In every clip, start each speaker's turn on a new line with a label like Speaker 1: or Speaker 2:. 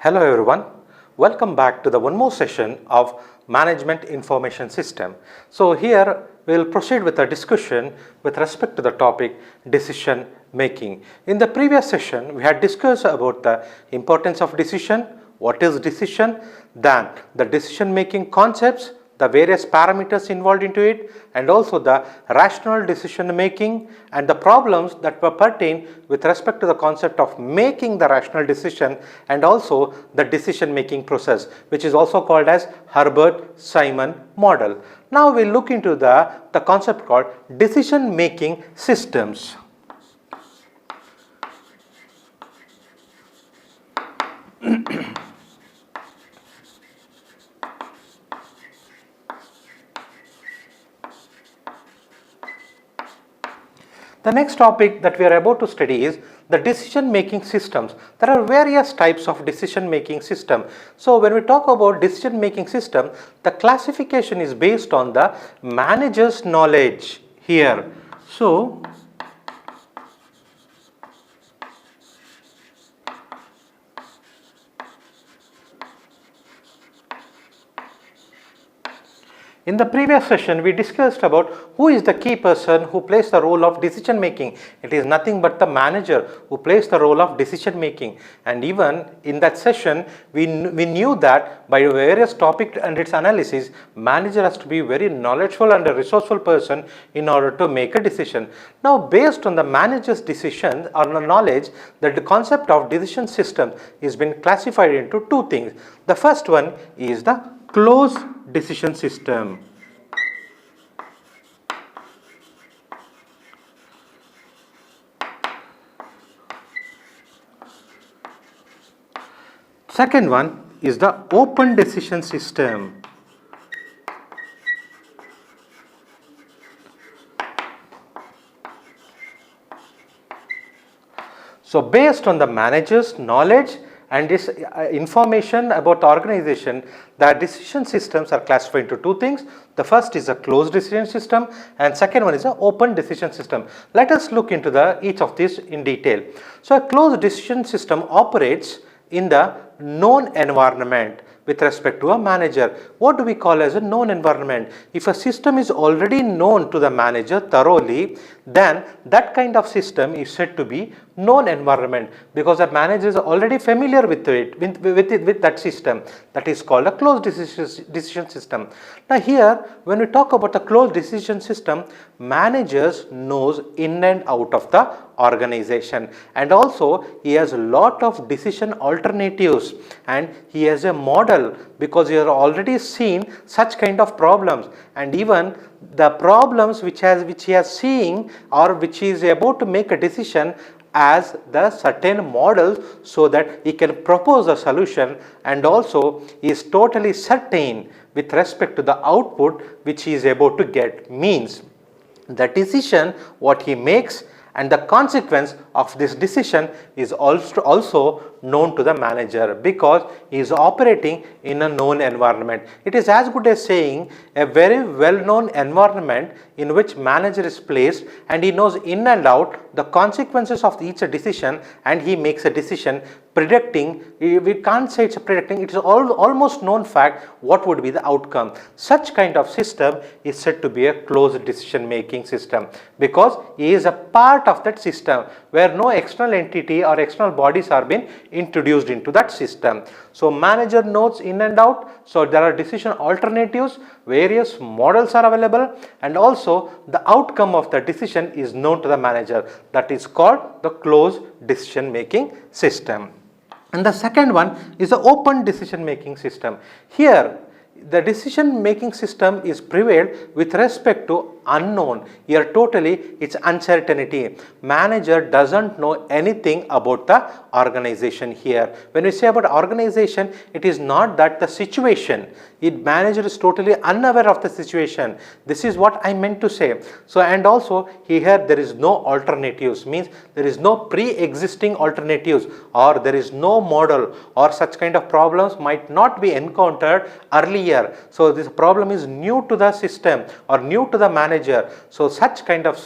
Speaker 1: Hello everyone, welcome back to the one more session of Management Information System. So here we will proceed with a discussion with respect to the topic decision making. In the previous session we had discussed about the importance of decision, what is decision, then the decision making concepts, the various parameters involved into it, and also the rational decision making and the problems that were pertain with respect to the concept of making the rational decision and also the decision making process, which is also called as Herbert-Simon model. Now we look into the concept called decision making systems. The next topic that we are about to study is the decision making systems. There are various types of decision making system. So when we talk about decision making system, the classification is based on the manager's knowledge here. So in the previous session, we discussed about who is the key person who plays the role of decision making. It is nothing but the manager who plays the role of decision making. And even in that session, we knew that by various topic and its analysis, manager has to be very knowledgeable and a resourceful person in order to make a decision. Now, based on the manager's decision or the knowledge, that the concept of decision system is been classified into two things. The first one is the closed decision system. Second one is the open decision system. So based on the manager's knowledge and this information about the organization, the decision systems are classified into two things. The first is a closed decision system and second one is an open decision system. Let us look into each of these in detail. So a closed decision system operates in the known environment with respect to a manager. What do we call as a known environment? If a system is already known to the manager thoroughly, then that kind of system is said to be known environment because the manager is already familiar with that system. That is called a closed decision system. Now here, when we talk about a closed decision system, managers knows in and out of the organization and also he has a lot of decision alternatives and he has a model because he has already seen such kind of problems and even the problems which he has seen or which he is about to make a decision as the certain models so that he can propose a solution and also he is totally certain with respect to the output which he is about to get. Means the decision what he makes and the consequence of this decision is also known to the manager because he is operating in a known environment. It is as good as saying a very well known environment in which manager is placed and he knows in and out the consequences of each decision and he makes a decision predicting. We can't say it's a predicting, it is almost known fact what would be the outcome. Such kind of system is said to be a closed decision making system because he is a part of that system where no external entity or external bodies are being introduced into that system. So manager knows in and out, so there are decision alternatives, various models are available and also the outcome of the decision is known to the manager. That is called the closed decision making system. And the second one is the open decision making system. Here the decision making system is prevailed with respect to unknown. Here totally it's uncertainty. Manager doesn't know anything about the organization here. When we say about organization, it is not that the situation Manager is totally unaware of the situation. This is what I meant to say. So, and also here there is no alternatives, means there is no pre-existing alternatives, or there is no model, or such kind of problems might not be encountered earlier. So, this problem is new to the system or new to the manager. So, such kind of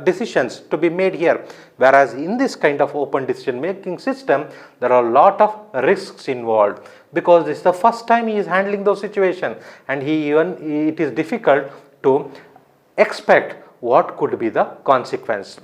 Speaker 1: decisions to be made here. Whereas in this kind of open decision making system, there are a lot of risks involved, because this is the first time he is handling those situations, and it is difficult to expect what could be the consequence.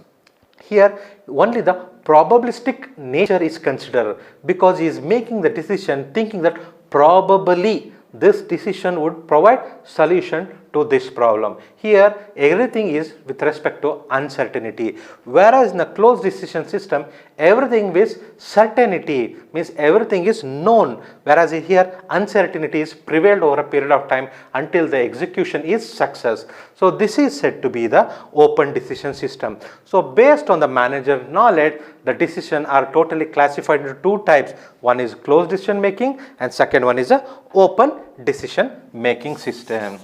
Speaker 1: Here only the probabilistic nature is considered, because he is making the decision thinking that probably this decision would provide solution to this problem. Here everything is with respect to uncertainty, whereas in a closed decision system everything with certainty, means everything is known, whereas here uncertainty is prevailed over a period of time until the execution is success. So, this is said to be the open decision system. So, based on the manager knowledge, the decision are totally classified into two types. One is closed decision making and second one is a open decision making system.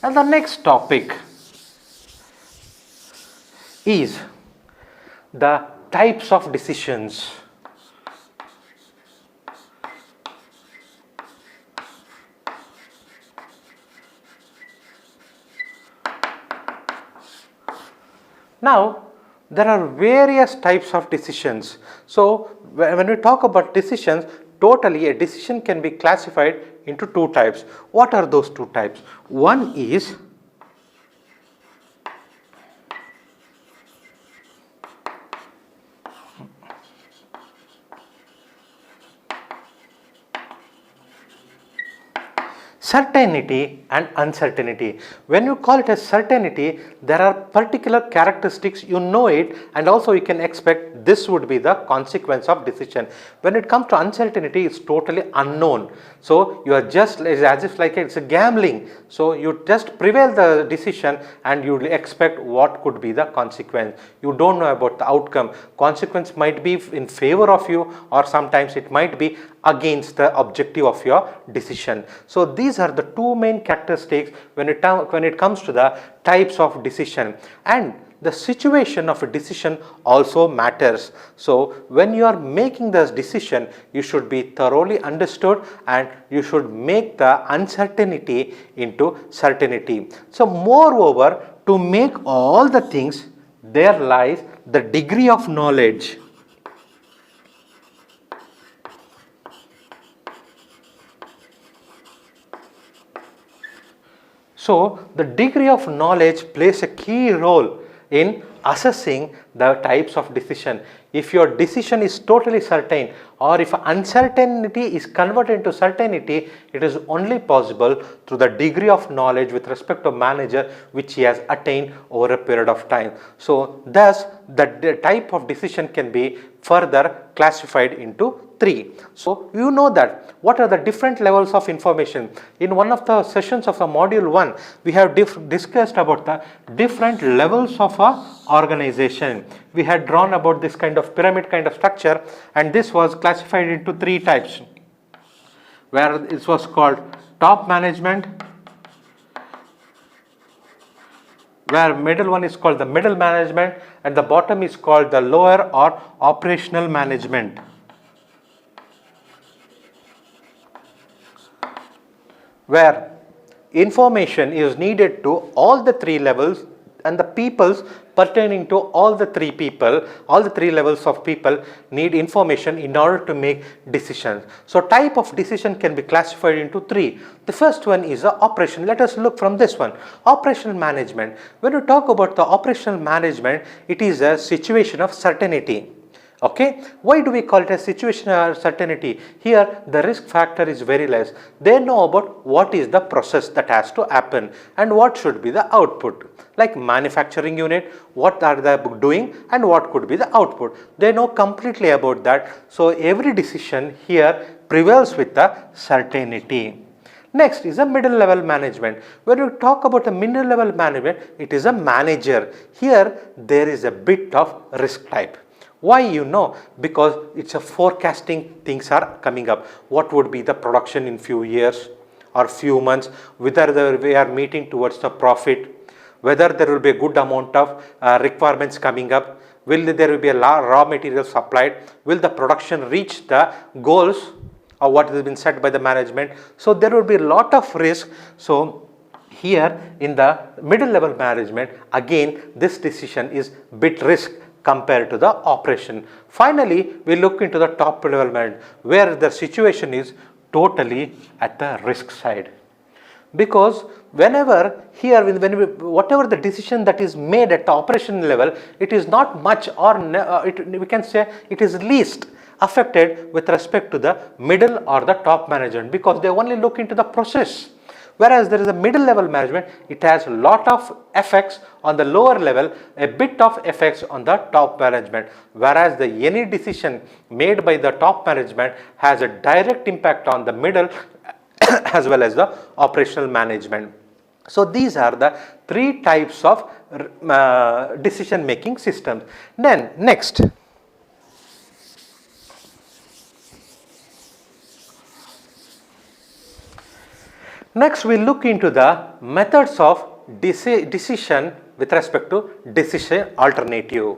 Speaker 1: And the next topic is the types of decisions. Now, there are various types of decisions. So, when we talk about decisions, totally a decision can be classified into two types. What are those two types? One is certainty and uncertainty. When you call it as certainty, there are particular characteristics, you know it, and also you can expect this would be the consequence of decision. When it comes to uncertainty, it's totally unknown. So, you are just as if like it's a gambling. So, you just prevail the decision and you expect what could be the consequence. You don't know about the outcome. Consequence might be in favor of you, or sometimes it might be against the objective of your decision. So, these are the two main characteristics when it comes to the types of decision, and the situation of a decision also matters. So, when you are making this decision, you should be thoroughly understood and you should make the uncertainty into certainty. So, moreover, to make all the things, there lies the degree of knowledge. So, the degree of knowledge plays a key role in assessing the types of decision. If your decision is totally certain, or if uncertainty is converted into certainty, it is only possible through the degree of knowledge with respect to manager which he has attained over a period of time. So, thus the type of decision can be further classified into three. So, you know that what are the different levels of information. In one of the sessions of the module 1, we have discussed about the different levels of a organization. We had drawn about this kind of pyramid kind of structure, and this was classified into three types, where it was called top management, where middle one is called the middle management, and the bottom is called the lower or operational management. Where information is needed to all the three levels, and the peoples pertaining to all the three levels of people need information in order to make decisions. So, type of decision can be classified into three. The first one is the operation. Let us look from this one. Operational management. When you talk about the operational management, it is a situation of certainty. Okay, why do we call it a situation of certainty? Here the risk factor is very less. They know about what is the process that has to happen and what should be the output. Like manufacturing unit, what are they doing and what could be the output. They know completely about that. So, every decision here prevails with the certainty. Next is a middle level management. When you talk about a middle level management, it is a manager. Here there is a bit of risk type. Why you know? Because it's a forecasting things are coming up. What would be the production in few years or few months, whether we are meeting towards the profit, whether there will be a good amount of requirements coming up, there will be a raw material supplied, will the production reach the goals or what has been set by the management. So there will be a lot of risk. So here in the middle level management, again this decision is bit risk compared to the operation. Finally, we look into the top level management where the situation is totally at the risk side. Because whenever here whatever the decision that is made at the operation level, it is not much or we can say it is least affected with respect to the middle or the top management, because they only look into the process. Whereas there is a middle level management, it has a lot of effects on the lower level, a bit of effects on the top management. Whereas any decision made by the top management has a direct impact on the middle as well as the operational management. So these are the three types of decision making systems. Then next, we look into the methods of decision with respect to decision alternative.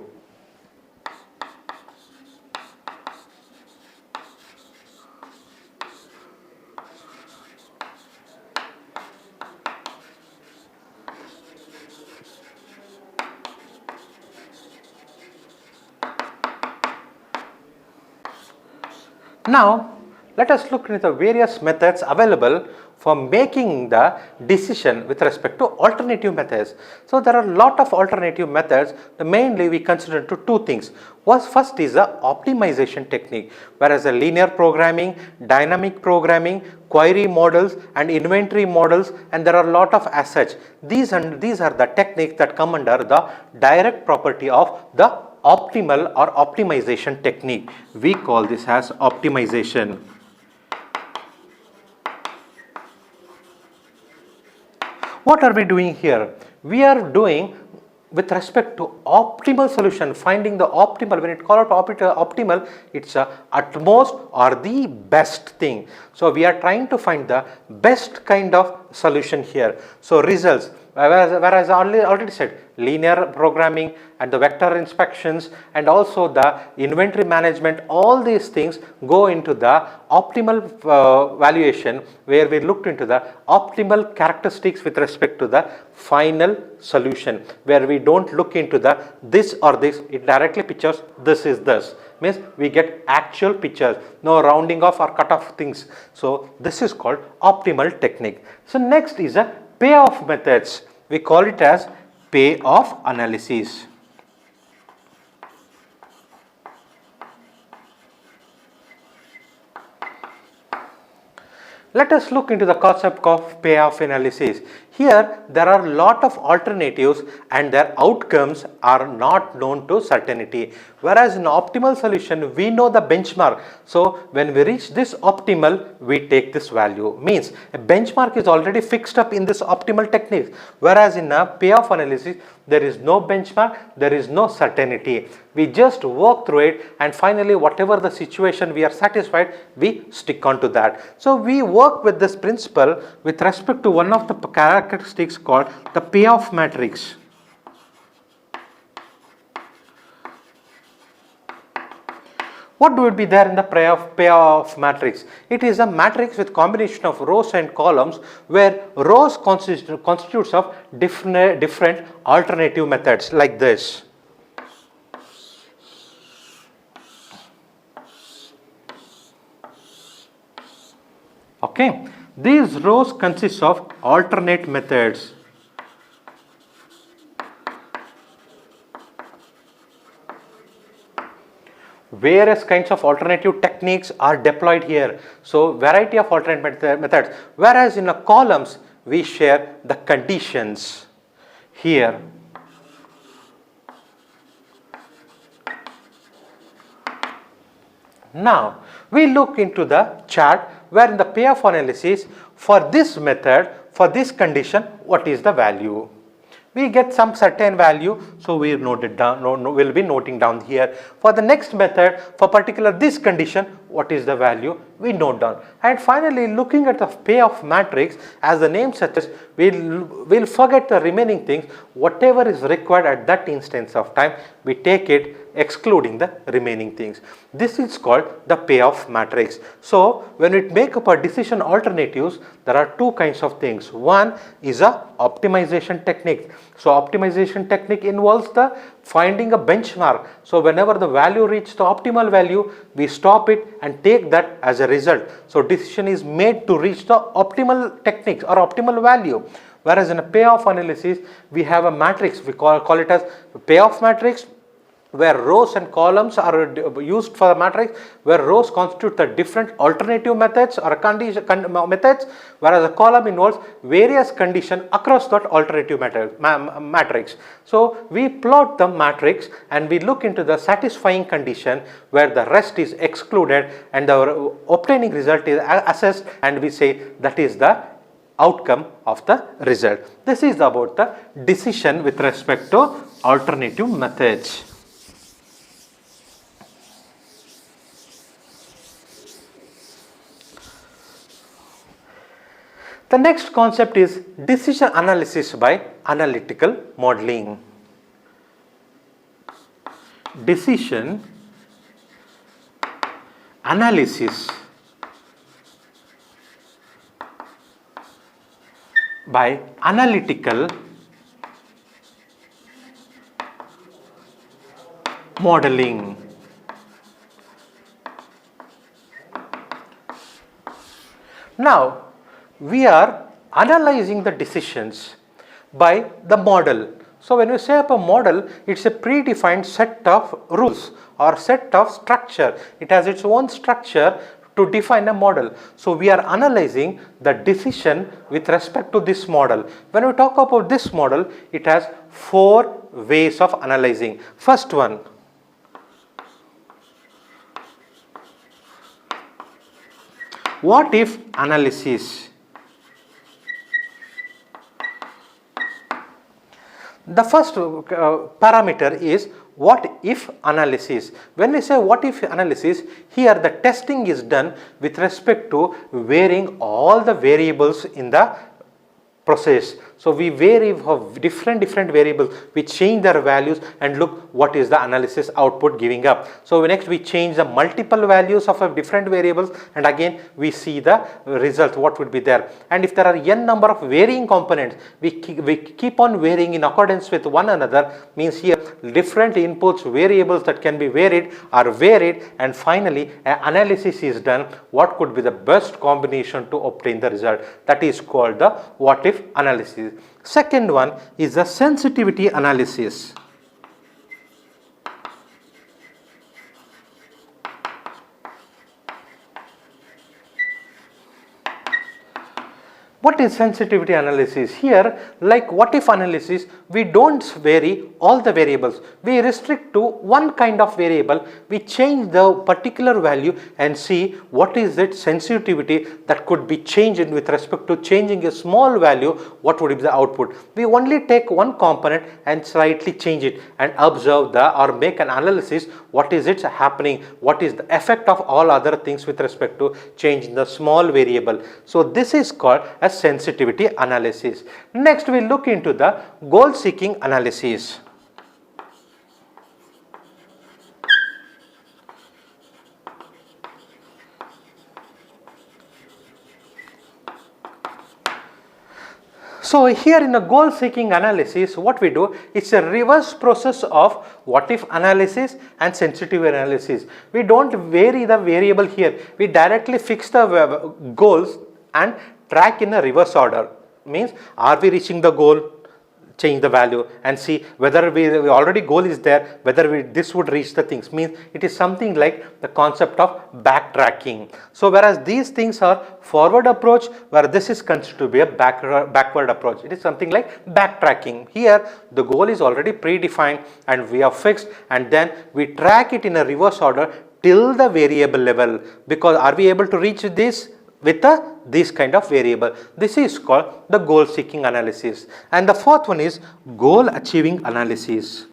Speaker 1: Now, let us look at the various methods available for making the decision with respect to alternative methods. So there are a lot of alternative methods. Mainly we consider to two things. First is the optimization technique, whereas the linear programming, dynamic programming, query models and inventory models, and there are a lot of assets. These are the techniques that come under the direct property of the optimal or optimization technique. We call this as optimization. What are we doing here? We are doing with respect to optimal solution, finding the optimal. When it called optimal, it's a utmost or the best thing. So we are trying to find the best kind of solution here. So results, whereas I already said, linear programming and the vector inspections and also the inventory management, all these things go into the optimal valuation, where we looked into the optimal characteristics with respect to the final solution, where we don't look into the this or this, it directly pictures this is this. Means we get actual pictures, no rounding off or cut off things. So this is called optimal technique. So next is a payoff methods. We call it as payoff analysis. Let us look into the concept of payoff analysis. Here there are a lot of alternatives and their outcomes are not known to certainty. Whereas in optimal solution we know the benchmark. So when we reach this optimal, we take this value. Means a benchmark is already fixed up in this optimal technique. Whereas in a payoff analysis there is no benchmark, there is no certainty. We just work through it and finally whatever the situation we are satisfied, we stick on to that. So we work with this principle with respect to one of the characteristics called the payoff matrix. What would be there in the payoff matrix? It is a matrix with combination of rows and columns, where rows constitutes of different alternative methods like this. Okay, these rows consist of alternate methods. Various kinds of alternative techniques are deployed here. So variety of alternate methods. Whereas in the columns we share the conditions here. Now we look into the chart where in the payoff analysis, for this method, for this condition, what is the value? We get some certain value, so we note it down. We'll be noting down here. For the next method, for particular this condition, what is the value? We note down. And finally, looking at the payoff matrix, as the name suggests, we'll forget the remaining things. Whatever is required at that instance of time, we take it, excluding the remaining things. This is called the payoff matrix. So when we make up our decision alternatives, there are two kinds of things. One is a optimization technique. So optimization technique involves the finding a benchmark. So whenever the value reaches the optimal value, we stop it and take that as a result. So decision is made to reach the optimal techniques or optimal value. Whereas in a payoff analysis, we have a matrix, we call it as payoff matrix, where rows and columns are used for the matrix, where rows constitute the different alternative methods or methods, whereas a column involves various conditions across that alternative matrix. So we plot the matrix and we look into the satisfying condition where the rest is excluded and the obtaining result is assessed, and we say that is the outcome of the result. This is about the decision with respect to alternative methods. The next concept is decision analysis by analytical modeling. Decision analysis by analytical modeling. Now, we are analyzing the decisions by the model. So when we say up a model, it's a predefined set of rules or set of structure. It has its own structure to define a model. So we are analyzing the decision with respect to this model. When we talk about this model, it has 4 ways of analyzing. First one, what if analysis. The first parameter is what if analysis. When we say what if analysis, here the testing is done with respect to varying all the variables in the process. So we vary for different variables, we change their values and look what is the analysis output giving up. So next we change the multiple values of a different variables, and again we see the result, what would be there. And if there are n number of varying components, we keep on varying in accordance with one another, means here different inputs, variables that can be varied are varied, and finally an analysis is done, what could be the best combination to obtain the result. That is called the what if analysis. Second one is the sensitivity analysis. What is sensitivity analysis? Here, like what if analysis, we don't vary all the variables. We restrict to one kind of variable. We change the particular value and see what is its sensitivity that could be changed with respect to changing a small value, what would be the output. We only take one component and slightly change it and observe or make an analysis, what is it happening, what is the effect of all other things with respect to changing the small variable. So this is called as sensitivity analysis. Next we look into the goal seeking analysis. So here in a goal seeking analysis, what we do, it's a reverse process of what if analysis and sensitivity analysis. We don't vary the variable here. We directly fix the goals and track in a reverse order. Means, are we reaching the goal? Change the value and see whether we already goal is there, whether this would reach the things. Means it is something like the concept of backtracking. So whereas these things are forward approach, where this is considered to be a backward approach. It is something like backtracking. Here the goal is already predefined and we are fixed, and then we track it in a reverse order till the variable level, because are we able to reach this with this kind of variable. This is called the goal seeking analysis. And the fourth one is goal achieving analysis.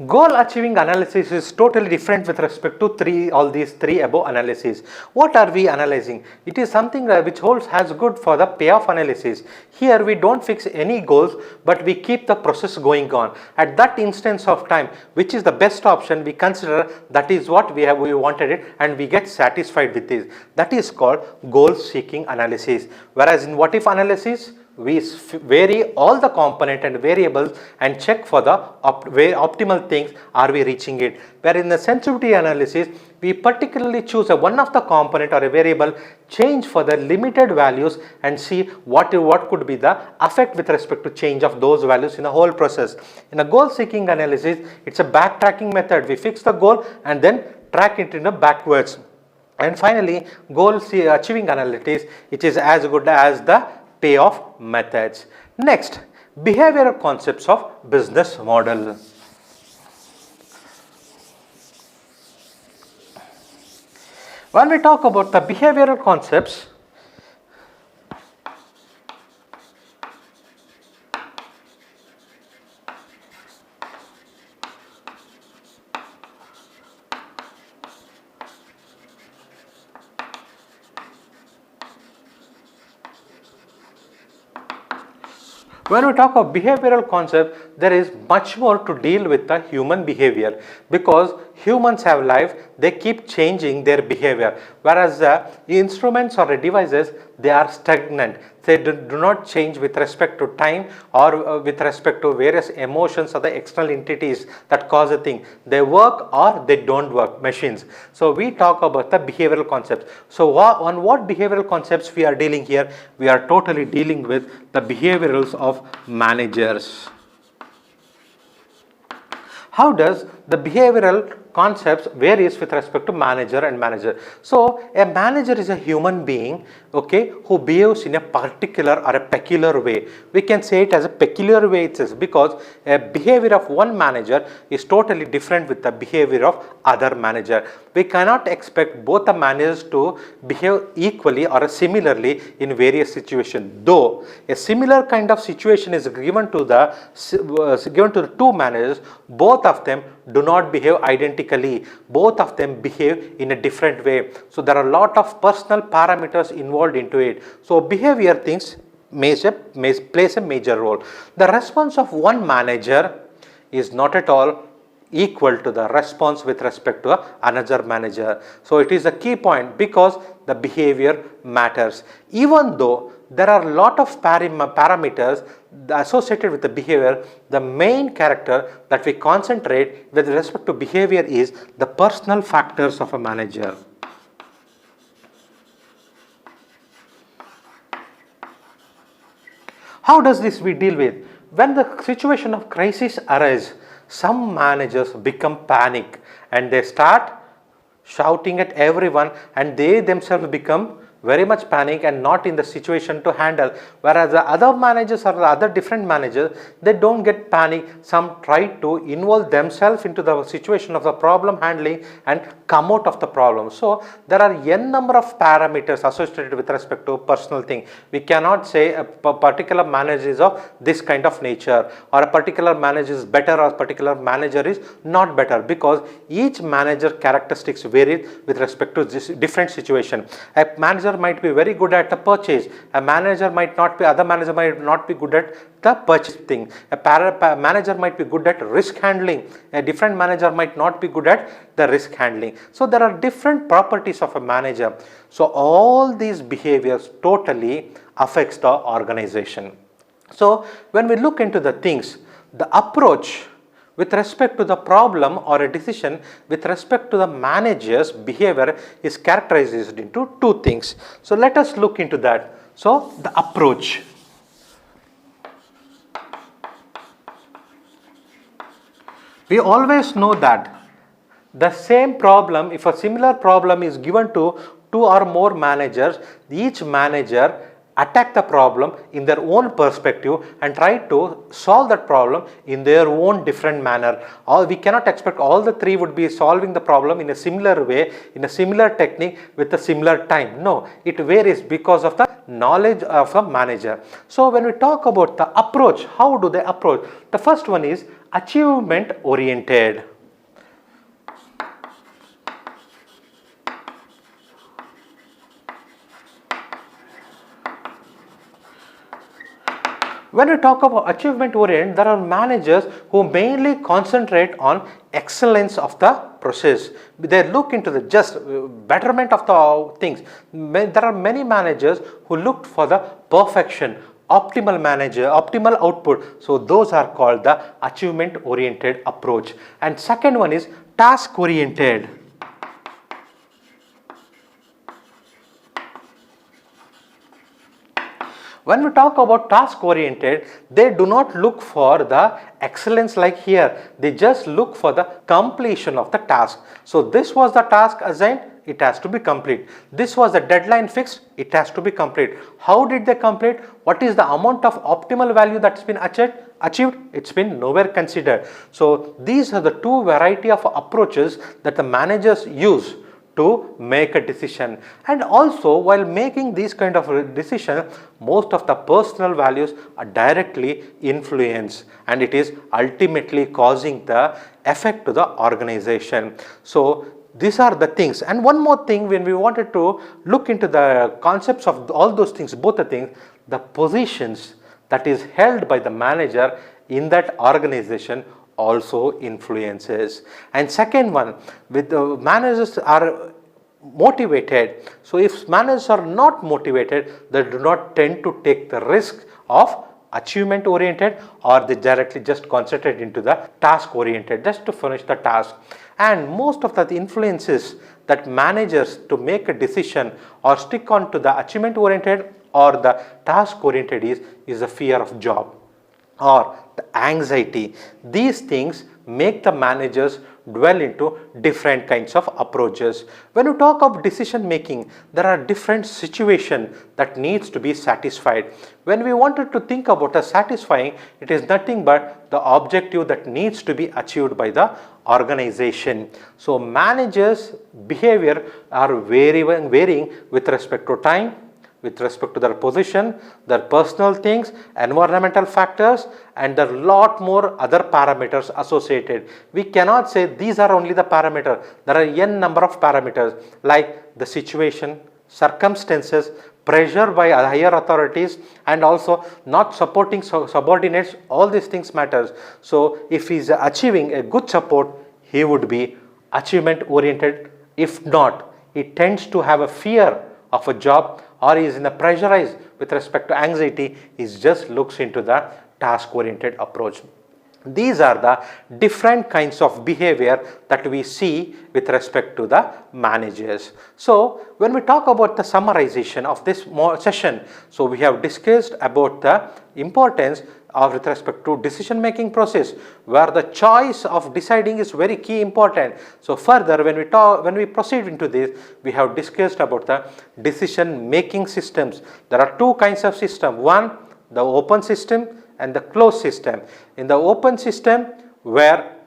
Speaker 1: Goal achieving analysis is totally different with respect to all these three above analyses. What are we analyzing? It is something which holds as good for the payoff analysis. Here we don't fix any goals, but we keep the process going on. At that instance of time, which is the best option, we consider that is what we wanted it, and we get satisfied with this. That is called goal seeking analysis. Whereas in what if analysis, we vary all the component and variables and check for the optimal things, are we reaching it. Where in the sensitivity analysis, we particularly choose one of the component or a variable, change for the limited values and see what could be the effect with respect to change of those values in the whole process. In a goal seeking analysis, it's a backtracking method. We fix the goal and then track it in a backwards. And finally, goal achieving analysis, it is as good as the payoff methods. Next, behavioral concepts of business model. When we talk about the behavioral concepts, when we talk of behavioral concept, there is much more to deal with the human behavior, because humans have life, they keep changing their behavior, whereas the instruments or the devices, they are stagnant. They do not change with respect to time or with respect to various emotions or the external entities that cause a thing. They work or they don't work, machines. So we talk about the behavioral concepts. So on what behavioral concepts we are dealing here? We are totally dealing with the behaviorals of managers. How does the behavioral concepts varies with respect to manager and manager? So a manager is a human being, okay, who behaves in a particular or a peculiar way. We can say it as a peculiar way itself, because a behavior of one manager is totally different with the behavior of other manager. We cannot expect both the managers to behave equally or similarly in various situations. Though a similar kind of situation is given to the two managers, both of them do not behave identically. Both of them behave in a different way. So there are a lot of personal parameters involved into it. So behavior things plays a major role. The response of one manager is not at all equal to the response with respect to another manager. So it is a key point, because the behavior matters. Even though there are a lot of parameters associated with the behavior, the main character that we concentrate with respect to behavior is the personal factors of a manager. How does this we deal with? When the situation of crisis arises, some managers become panic and they start shouting at everyone, and they themselves become very much panic and not in the situation to handle. Whereas the other managers or the other different managers, they don't get panic. Some try to involve themselves into the situation of the problem handling and come out of the problem. So there are n number of parameters associated with respect to personal thing. We cannot say a particular manager is of this kind of nature, or a particular manager is better or a particular manager is not better, because each manager characteristics vary with respect to this different situation. A manager might be very good at the purchase, a manager might not be, other manager might not be good at the purchase thing. A manager might be good at risk handling, a different manager might not be good at the risk handling. So there are different properties of a manager. So all these behaviors totally affects the organization. So when we look into the things, the approach with respect to the problem or a decision with respect to the manager's behavior is characterized into two things. So let us look into that. So the approach. We always know that the same problem, if a similar problem is given to two or more managers, each manager attack the problem in their own perspective and try to solve that problem in their own different manner. Or we cannot expect all the three would be solving the problem in a similar way, in a similar technique with a similar time. No, it varies because of the knowledge of a manager. So when we talk about the approach, how do they approach? The first one is achievement oriented. When we talk about achievement oriented, there are managers who mainly concentrate on excellence of the process. They look into the just betterment of the things. There are many managers who look for the perfection, optimal output. So those are called the achievement oriented approach. And second one is task oriented. When we talk about task oriented, they do not look for the excellence like here. They just look for the completion of the task. So this was the task assigned, it has to be complete. This was the deadline fixed, it has to be complete. How did they complete? What is the amount of optimal value that's been achieved? It's been nowhere considered. So these are the two variety of approaches that the managers use to make a decision. And also while making these kind of decision, most of the personal values are directly influenced and it is ultimately causing the effect to the organization. So these are the things. And one more thing, when we wanted to look into the concepts of all those things, both the things, the positions that is held by the manager in that organization also influences. And second one, with the managers are motivated. So if managers are not motivated, they do not tend to take the risk of achievement oriented, or they directly just concentrate into the task oriented just to finish the task. And most of the influences that managers to make a decision or stick on to the achievement oriented or the task oriented is the fear of job or the anxiety. These things make the managers dwell into different kinds of approaches. When you talk of decision making, there are different situations that needs to be satisfied. When we wanted to think about a satisfying, it is nothing but the objective that needs to be achieved by the organization. So managers' behavior are varying with respect to time, with respect to their position, their personal things, environmental factors, and there are lot more other parameters associated. We cannot say these are only the parameters. There are n number of parameters like the situation, circumstances, pressure by higher authorities, and also not supporting subordinates. All these things matters. So if he is achieving a good support, he would be achievement oriented. If not, he tends to have a fear of a job, or he is in a pressurized with respect to anxiety, he just looks into the task oriented approach. These are the different kinds of behavior that we see with respect to the managers. So when we talk about the summarization of this session, so we have discussed about the importance of with respect to decision making process, where the choice of deciding is very key important. So further when we proceed into this, we have discussed about the decision making systems. There are two kinds of system. One, the open system and the closed system. In the open system, where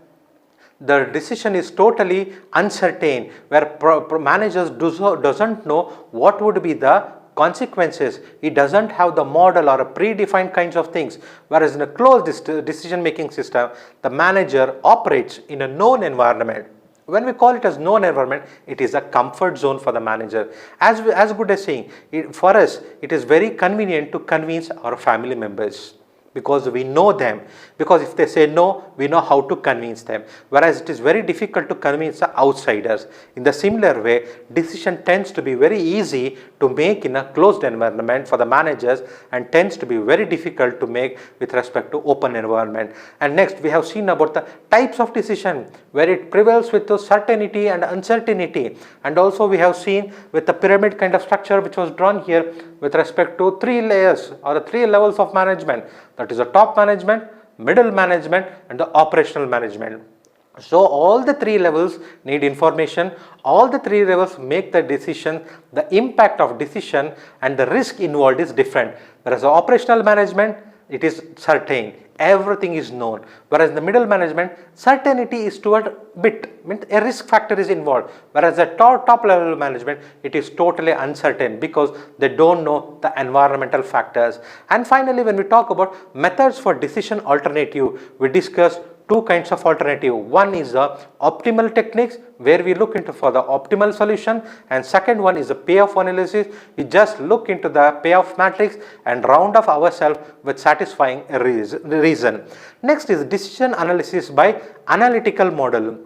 Speaker 1: the decision is totally uncertain, where managers doesn't know what would be the consequences. It doesn't have the model or a predefined kinds of things. Whereas in a closed decision making system, the manager operates in a known environment. When we call it as known environment, it is a comfort zone for the manager. As good as saying, for us, it is very convenient to convince our family members, because we know them, because if they say no, we know how to convince them, whereas it is very difficult to convince the outsiders. In the similar way, decision tends to be very easy to make in a closed environment for the managers and tends to be very difficult to make with respect to open environment. And next, we have seen about the types of decision, where it prevails with the certainty and uncertainty, and also we have seen with the pyramid kind of structure which was drawn here with respect to 3 layers or the 3 levels of management, that is the top management, middle management, and the operational management. So all the three levels need information, all the three levels make the decision, the impact of decision and the risk involved is different. Whereas the operational management, it is certain, everything is known. Whereas the middle management, certainty is toward bit, means a risk factor is involved. Whereas the top level management, it is totally uncertain because they don't know the environmental factors. And finally, when we talk about methods for decision alternative, we discussed two kinds of alternative. One is the optimal techniques where we look into for the optimal solution, and second one is the payoff analysis. We just look into the payoff matrix and round off ourselves with satisfying a reason. Next is decision analysis by analytical model.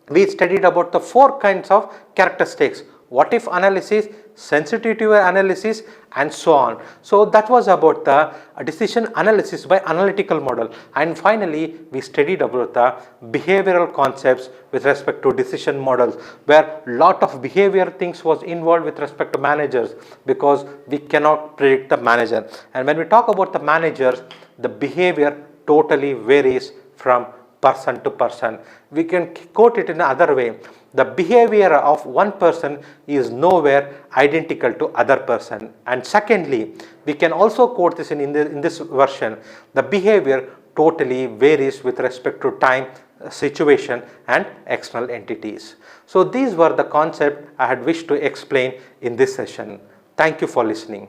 Speaker 1: We studied about the four kinds of characteristics: what if analysis, sensitivity analysis and so on. So that was about the decision analysis by analytical model. And finally, we studied about the behavioral concepts with respect to decision models, where lot of behavior things was involved with respect to managers because we cannot predict the manager. And when we talk about the managers, the behavior totally varies from person to person. We can quote it in another way: the behavior of one person is nowhere identical to other person. And secondly, we can also quote this in this version: the behavior totally varies with respect to time, situation and external entities. So these were the concepts I had wished to explain in this session. Thank you for listening.